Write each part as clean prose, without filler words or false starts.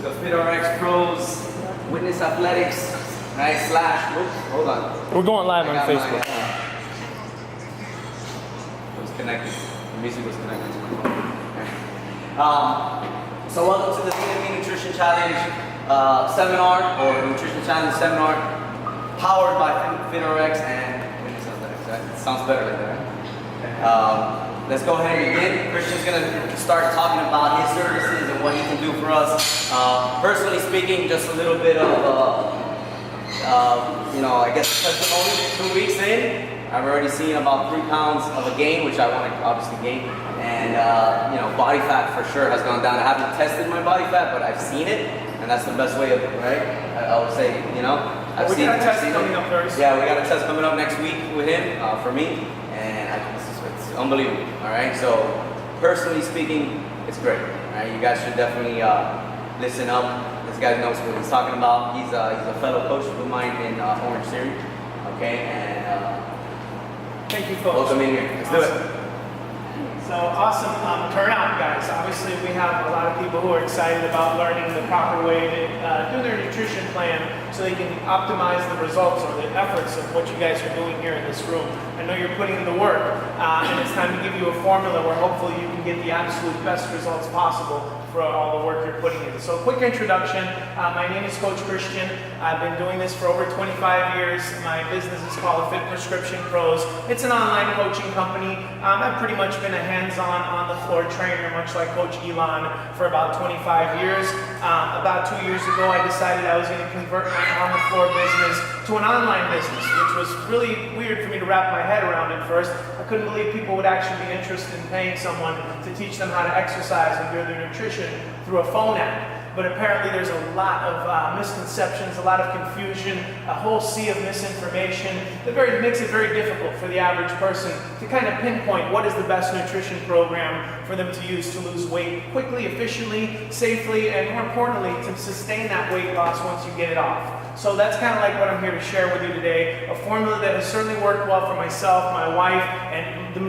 the FitRx Pros, Witness Athletics, right? Whoops, hold on. We're going live on Facebook. It was connected. The music was connected to my phone. So welcome to the B&B Nutrition Challenge seminar, or Nutrition Challenge seminar, powered by FitRx and Witness Athletics. Right? It sounds better like that, right? Let's go ahead and begin. Kristian's going to start talking about his services and what he can do for us. Personally speaking, just a little bit of, I guess testimony. 2 weeks in, I've already seen about 3 pounds of a gain, which I want to obviously gain. And, body fat for sure has gone down. I haven't tested my body fat, but I've seen it. And that's the best way of it, right? I would say, I've seen it. We got a test coming up very soon. Yeah, we got a test coming up next week with him, for me. And it's unbelievable, all right? So, personally speaking, it's great, all right? You guys should definitely listen up. This guy knows what he's talking about. He's a fellow coach of mine in Orange Theory, okay? And thank you, Coach. welcome in here. Let's do it. So awesome turnout, guys. Obviously, we have a lot of people who are excited about learning the proper way to do their nutrition plan so they can optimize the results or the efforts of what you guys are doing here in this room. I know you're putting in the work, and it's time to give you a formula where hopefully you can get the absolute best results possible for all the work you're putting in. So quick introduction. My name is Coach Kristian. I've been doing this for over 25 years. My business is called Fit Prescription Pros. It's an online coaching company. I've pretty much been a hands-on, on-the-floor trainer, much like Coach Elan, for about 25 years. About 2 years ago, I decided I was going to convert my on-the-floor business to an online business, which was really weird for me to wrap my head around at first. I couldn't believe people would actually be interested in paying someone to teach them how to exercise and do their nutrition through a phone app. But apparently there's a lot of misconceptions, a lot of confusion, a whole sea of misinformation that makes it very difficult for the average person to kind of pinpoint what is the best nutrition program for them to use to lose weight quickly, efficiently, safely, and more importantly, to sustain that weight loss once you get it off. So that's kind of like what I'm here to share with you today, a formula that has certainly worked well for myself, my wife, and the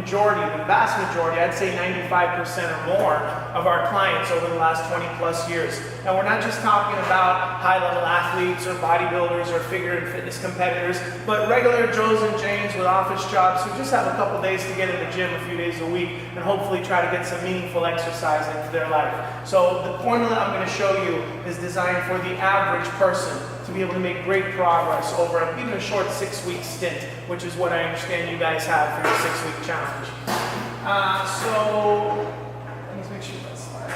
vast majority, I'd say 95% or more of our clients over the last 20 plus years. And we're not just talking about high-level athletes or bodybuilders or figure and fitness competitors, but regular Joes and Janes with office jobs who just have a couple days to get in the gym a few days a week and hopefully try to get some meaningful exercise into their life. So the formula I'm going to show you is designed for the average person to be able to make great progress over even a short 6-week stint, which is what I understand you guys have for your 6-week challenge. So let's make sure that's slide.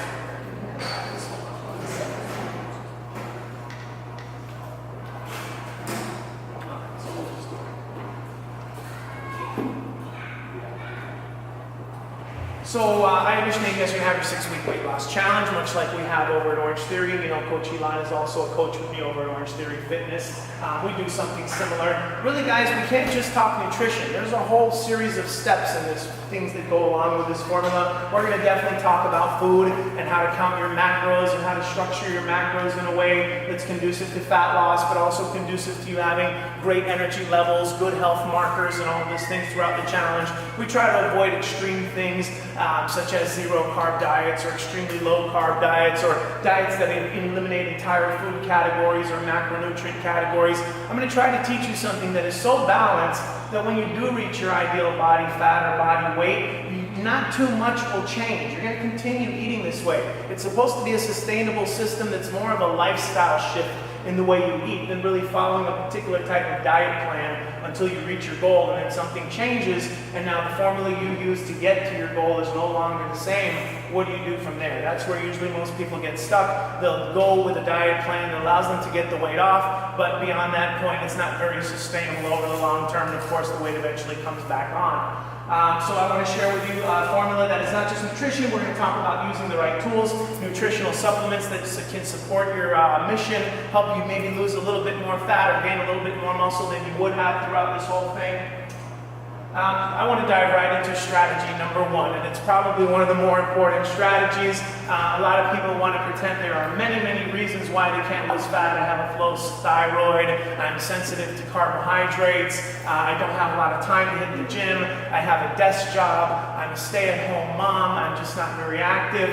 So I understand you guys are going to have your 6-week weight loss challenge, much like we have over at Orange Theory. Coach Elan is also a coach with me over at Orange Theory Fitness. We do something similar. Really, guys, we can't just talk nutrition. There's a whole series of steps in this, things that go along with this formula. We're going to definitely talk about food and how to count your macros and how to structure your macros in a way that's conducive to fat loss, but also conducive to you having great energy levels, good health markers, and all of these things throughout the challenge. We try to avoid extreme things, such as zero-carb diets or extremely low-carb diets or diets that eliminate entire food categories or macronutrient categories. I'm going to try to teach you something that is so balanced that when you do reach your ideal body fat or body weight, not too much will change. You're going to continue eating this way. It's supposed to be a sustainable system that's more of a lifestyle shift in the way you eat than really following a particular type of diet plan until you reach your goal, and then something changes and now the formula you use to get to your goal is no longer the same. What do you do from there? That's where usually most people get stuck. They'll go with a diet plan that allows them to get the weight off, but beyond that point it's not very sustainable over the long term, and of course the weight eventually comes back on. So I want to share with you a formula that is not just nutrition. We're going to talk about using the right tools, nutritional supplements that can support your mission, help you maybe lose a little bit more fat or gain a little bit more muscle than you would have throughout this whole thing. I want to dive right into strategy number one, and it's probably one of the more important strategies. A lot of people want to pretend there are many, many reasons why they can't lose fat. I have a low thyroid, I'm sensitive to carbohydrates, I don't have a lot of time to hit the gym, I have a desk job, I'm a stay-at-home mom, I'm just not very active.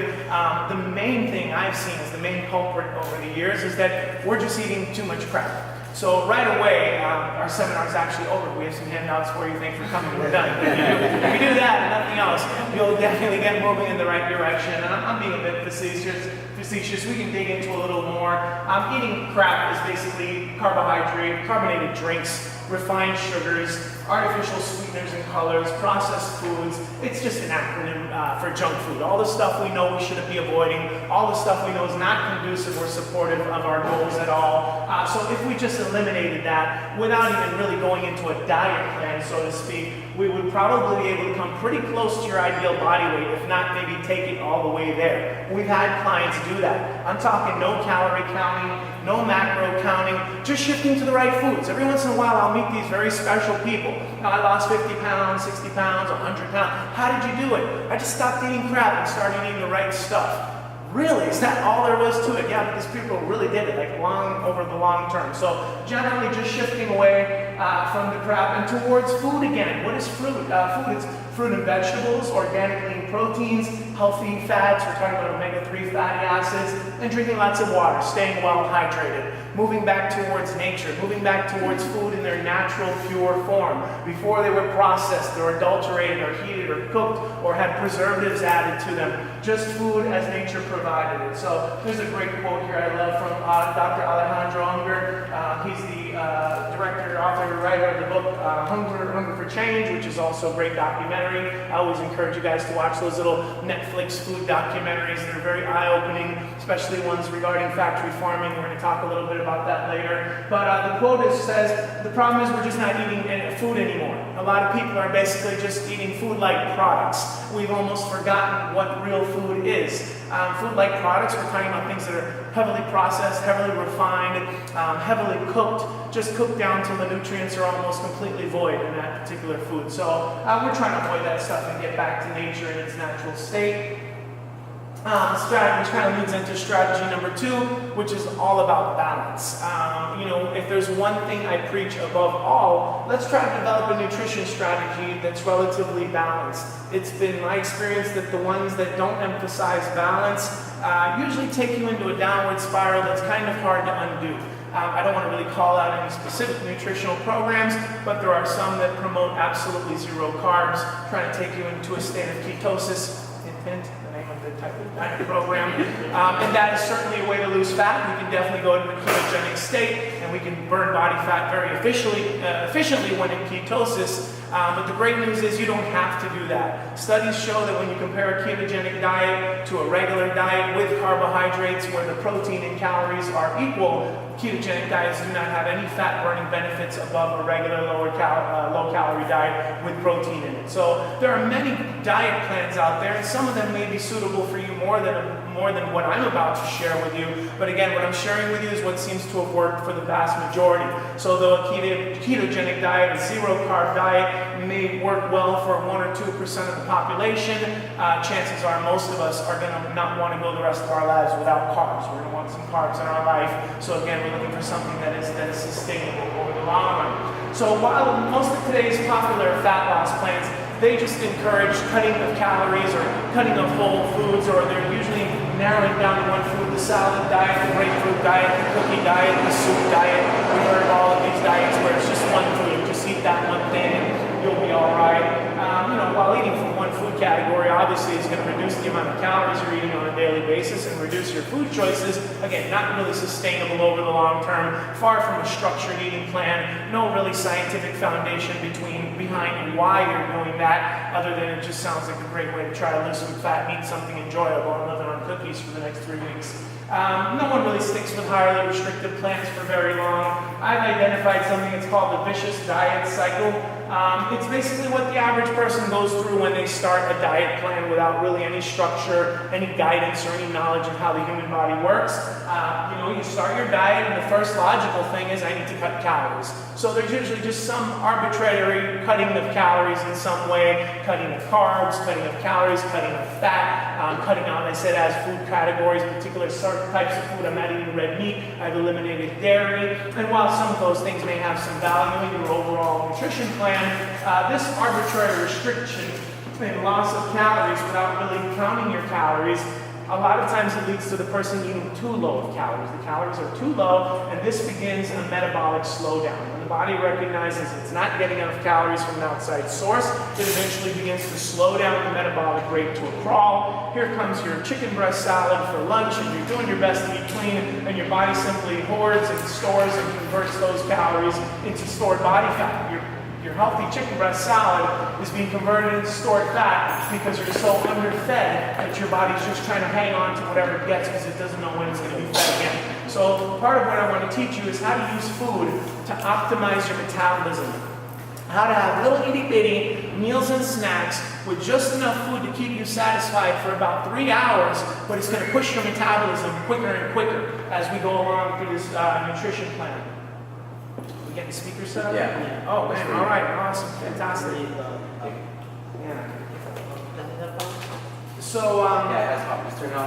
The main thing I've seen as the main culprit over the years is that we're just eating too much crap. So right away, our seminar is actually over. We have some handouts for you. Thanks for coming. We're done. If you do that and nothing else, you'll definitely get moving in the right direction. And I'm being a bit facetious. We can dig into a little more. Eating crap is basically carbonated drinks, refined sugars, artificial sweeteners and colors, processed foods. It's just an acronym for junk food. All the stuff we know we should be avoiding, all the stuff we know is not conducive or supportive of our goals at all. So if we just eliminated that without even really going into a diet plan, so to speak, we would probably be able to come pretty close to your ideal body weight, if not maybe take it all the way there. We've had clients do that. I'm talking no calorie counting, no macro counting, just shifting to the right foods. Every once in a while I'll meet these very special people. Now, I lost 50 pounds, 60 pounds, 100 pounds. How did you do it? I just stopped eating crap and started eating the right stuff. Really? Is that all there was to it? Yeah, because people really did it, like over the long term. So generally just shifting away from the crap and towards food again. What is fruit? Food is fruit and vegetables, organic lean proteins, healthy fats, we're talking about omega-3 fatty acids, and drinking lots of water, staying well hydrated. Moving back towards nature, moving back towards food in their natural, pure form, before they were processed or adulterated or heated or cooked or had preservatives added to them. Just food as nature provided it. So there's a great quote here I love from Dr. Alejandro Unger. He's the director, author, writer of the book Hunger for Change, which is also a great documentary. I always encourage you guys to watch those little Netflix food documentaries. They're very eye-opening, especially ones regarding factory farming. We're going to talk a little bit about that later. But the quote says, the problem is we're just not eating food anymore. A lot of people are basically just eating food-like products. We've almost forgotten what real food is. Food-like products, we're talking about things that are heavily processed, heavily refined, heavily cooked, just cooked down till the nutrients are almost completely void in that particular food. So we're trying to avoid that stuff and get back to nature in its natural state. Which kind of leads into strategy number two, which is all about balance. If there's one thing I preach above all, let's try to develop a nutrition strategy that's relatively balanced. It's been my experience that the ones that don't emphasize balance usually take you into a downward spiral that's kind of hard to undo. I don't want to really call out any specific nutritional programs, but there are some that promote absolutely zero carbs, trying to take you into a state of ketosis. Hint, the name of the type of diet program. And that is certainly a way to lose fat. We can definitely go into a ketogenic state, and we can burn body fat very efficiently when in ketosis. But the great news is you don't have to do that. Studies show that when you compare a ketogenic diet to a regular diet with carbohydrates, where the protein and calories are equal, ketogenic diets do not have any fat-burning benefits above a regular low-calorie diet with protein in it. So there are many diet plans out there, and some of them may be suitable for you more than what I'm about to share with you. But again, what I'm sharing with you is what seems to have worked for the vast majority. So though a ketogenic diet, a zero-carb diet, may work well for 1 or 2% of the population, chances are most of us are going to not want to go the rest of our lives without carbs. We're going to want some carbs in our life. So again, we're looking for something that is sustainable over the long run. So while most of today's popular fat loss plans, they just encourage cutting of calories or cutting of whole foods, or they're usually narrowing down to one food: the salad diet, the grapefruit diet, the cookie diet, the soup diet. We've heard of all of these diets where it's just one food. Just eat that one thing and you'll be all right. While eating from one food category obviously is going to reduce the amount of calories you're eating on a daily basis and reduce your food choices. Again, not really sustainable over the long term. Far from a structured eating plan. No really scientific foundation behind why you're doing that, other than it just sounds like a great way to try to lose some fat and eat something enjoyable and living on cookies for the next 3 weeks. No one really sticks with highly restrictive plans for very long. I've identified something that's called the vicious diet cycle. It's basically what the average person goes through when they start a diet plan without really any structure, any guidance, or any knowledge of how the human body works. You start your diet, and the first logical thing is I need to cut calories. So there's usually just some arbitrary cutting of calories in some way, cutting of carbs, cutting of calories, cutting of fat, cutting out, I said, as food categories, particular certain types of food. I'm not eating red meat, I've eliminated dairy, and while some of those things may have some value in your overall nutrition plan, this arbitrary restriction and loss of calories without really counting your calories, a lot of times it leads to the person eating too low of calories. The calories are too low, and this begins a metabolic slowdown. When the body recognizes it's not getting enough calories from an outside source, it eventually begins to slow down the metabolic rate to a crawl. Here comes your chicken breast salad for lunch, and you're doing your best to eat clean, and your body simply hoards and stores and converts those calories into stored body fat. Your healthy chicken breast salad is being converted into stored fat because you're so underfed that your body's just trying to hang on to whatever it gets because it doesn't know when it's going to be fed again. So part of what I want to teach you is how to use food to optimize your metabolism. How to have little itty-bitty meals and snacks with just enough food to keep you satisfied for about 3 hours, but it's going to push your metabolism quicker and quicker as we go along through this nutrition plan. We getting speakers set up? Yeah. Oh man, all right, awesome, fantastic. Yeah. So,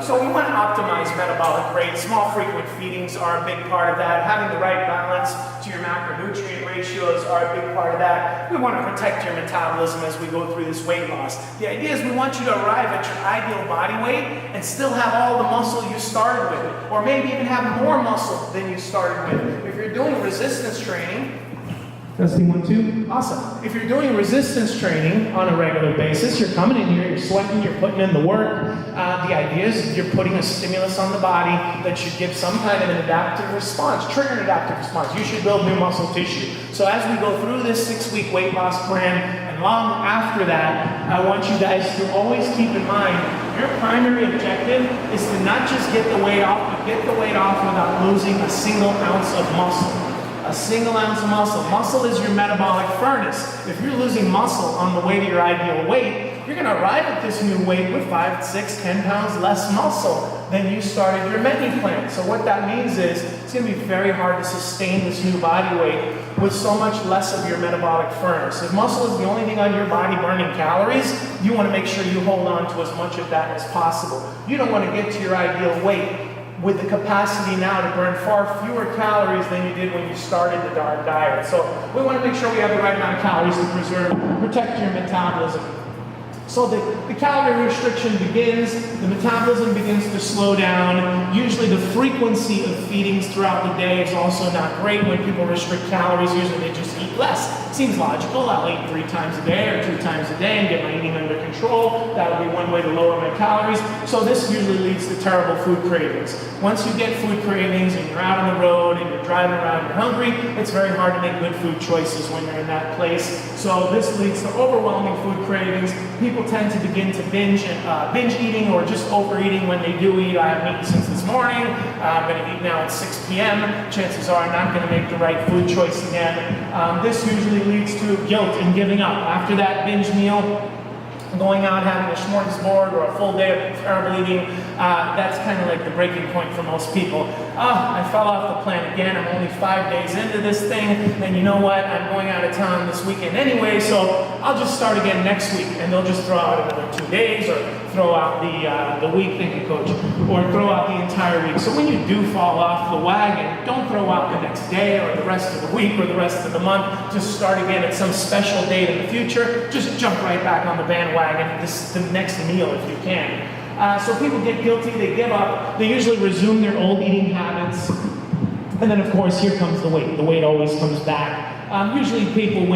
so we want to optimize metabolic rate. Small frequent feedings are a big part of that. Having the right balance to your macronutrient ratios are a big part of that. We want to protect your metabolism as we go through this weight loss. The idea is we want you to arrive at your ideal body weight and still have all the muscle you started with, or maybe even have more muscle than you started with. If you're doing resistance training, testing 1, 2. Awesome. If you're doing resistance training on a regular basis, you're coming in here, you're sweating, you're putting in the work. The idea is you're putting a stimulus on the body that should give some kind of an adaptive response, trigger an adaptive response. You should build new muscle tissue. So as we go through this 6-week weight loss plan, and long after that, I want you guys to always keep in mind your primary objective is to not just get the weight off, but get the weight off without losing a single ounce of muscle. A single ounce of muscle. Muscle is your metabolic furnace. If you're losing muscle on the way to your ideal weight, you're going to arrive at this new weight with 5, 6, 10 pounds less muscle than you started your menu plan. So what that means is it's going to be very hard to sustain this new body weight with so much less of your metabolic furnace. If muscle is the only thing on your body burning calories, you want to make sure you hold on to as much of that as possible. You don't want to get to your ideal weight with the capacity now to burn far fewer calories than you did when you started the diet. So we want to make sure we have the right amount of calories to protect your metabolism. So the calorie restriction begins, the metabolism begins to slow down. Usually the frequency of feedings throughout the day is also not great. When people restrict calories, usually they just eat less. Seems logical. I'll eat 3 times a day or 2 times a day and get my eating under control. That would be one way to lower my calories. So this usually leads to terrible food cravings. Once you get food cravings and you're out on the road and you're driving around, you're hungry, it's very hard to make good food choices when you're in that place. So this leads to overwhelming food cravings. People tend to begin to binge eating or just overeating when they do eat. I haven't eaten since this morning. I'm going to eat now at 6 p.m. Chances are I'm not going to make the right food choice again. This usually leads to guilt and giving up. After that binge meal, going out having a smorgasbord or a full day of terrible eating, that's kind of like the breaking point for most people. I fell off the plan again. I'm only 5 days into this thing, and you know what? I'm going out of town this weekend anyway, so I'll just start again next week, and they'll just throw out another 2 days, or throw out the week, thank you, Coach, or throw out the entire week. So when you do fall off the wagon, don't throw out the next day or the rest of the week or the rest of the month. Just start again at some special date in the future. Just jump right back on the bandwagon the next meal if you can. So people get guilty, they give up, they usually resume their old eating habits, and then of course here comes the weight. The weight always comes back. Usually people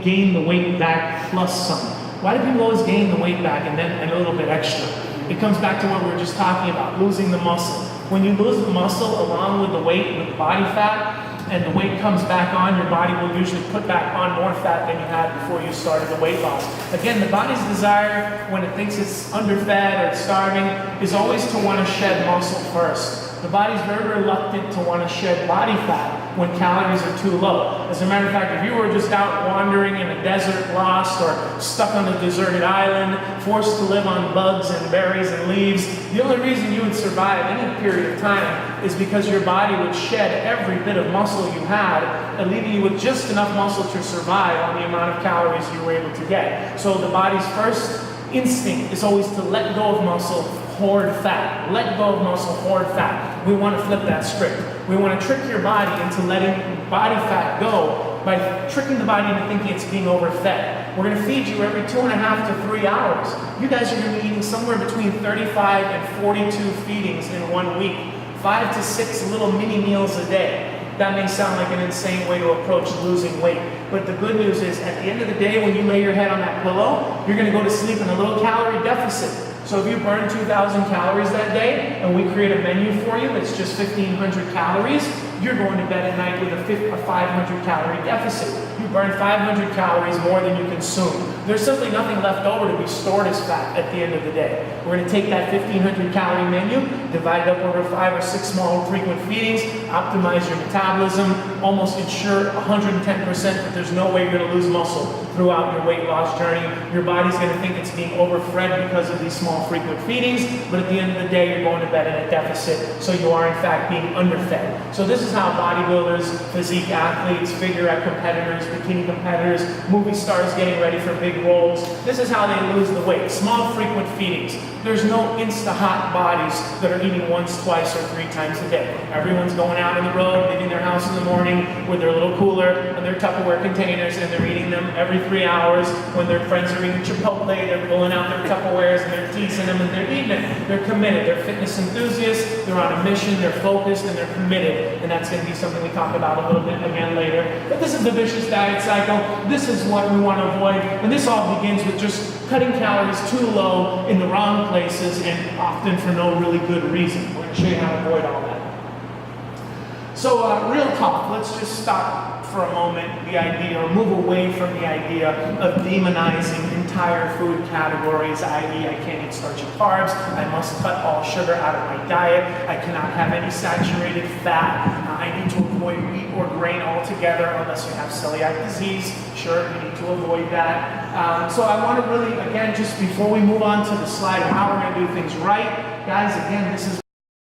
gain the weight back plus some. Why do people always gain the weight back and then a little bit extra? It comes back to what we were just talking about, losing the muscle. When you lose the muscle along with the weight, with the body fat, and the weight comes back on, your body will usually put back on more fat than you had before you started the weight loss. Again, the body's desire, when it thinks it's underfed or it's starving, is always to want to shed muscle first. The body's very reluctant to want to shed body fat when calories are too low. As a matter of fact, if you were just out wandering in a desert, lost, or stuck on a deserted island, forced to live on bugs and berries and leaves, the only reason you would survive any period of time is because your body would shed every bit of muscle you had, leaving you with just enough muscle to survive on the amount of calories you were able to get. So the body's first instinct is always to let go of muscle, hoard fat. Let go of muscle, hoard fat. We want to flip that script. We want to trick your body into letting body fat go by tricking the body into thinking it's being overfed. We're going to feed you every 2.5 to 3 hours. You guys are going to be eating somewhere between 35 and 42 feedings in 1 week. 5 to 6 little mini meals a day. That may sound like an insane way to approach losing weight, but the good news is at the end of the day, when you lay your head on that pillow, you're going to go to sleep in a little calorie deficit. So if you burn 2,000 calories that day, and we create a menu for you that's just 1,500 calories, you're going to bed at night with a 500 calorie deficit. You burn 500 calories more than you consume. There's simply nothing left over to be stored as fat at the end of the day. We're going to take that 1,500 calorie menu, divide it up over 5 or 6 small frequent feedings, optimize your metabolism, almost ensure 110% that there's no way you're going to lose muscle throughout your weight loss journey. Your body's going to think it's being overfed because of these small frequent feedings, but at the end of the day, you're going to bed in a deficit, so you are in fact being underfed. So this is how bodybuilders, physique athletes, figure-out competitors, bikini competitors, movie stars getting ready for big roles, this is how they lose the weight. Small frequent feedings. There's no insta-hot bodies that are eating once, twice, or 3 times a day. Everyone's going out on the road, leaving their house in the morning with their little cooler and their Tupperware containers, and they're eating them every 3 hours. When their friends are eating Chipotle, they're pulling out their Tupperwares and they're teasing them and they're eating it. They're committed. They're fitness enthusiasts. They're on a mission. They're focused and they're committed. And that's going to be something we talk about a little bit again later. But this is the vicious diet cycle. This is what we want to avoid. And this all begins with just cutting calories too low in the wrong places and often for no really good reason. We're going to show you how to avoid all that. So real talk, let's just stop for a moment the idea, or move away from the idea of demonizing entire food categories, i.e. I can't eat starchy carbs, I must cut all sugar out of my diet, I cannot have any saturated fat, I need to avoid wheat or grain altogether unless you have celiac disease. Sure, you need to avoid that. So I want to really, again, just before we move on to the slide of how we're going to do things right, guys, again, this is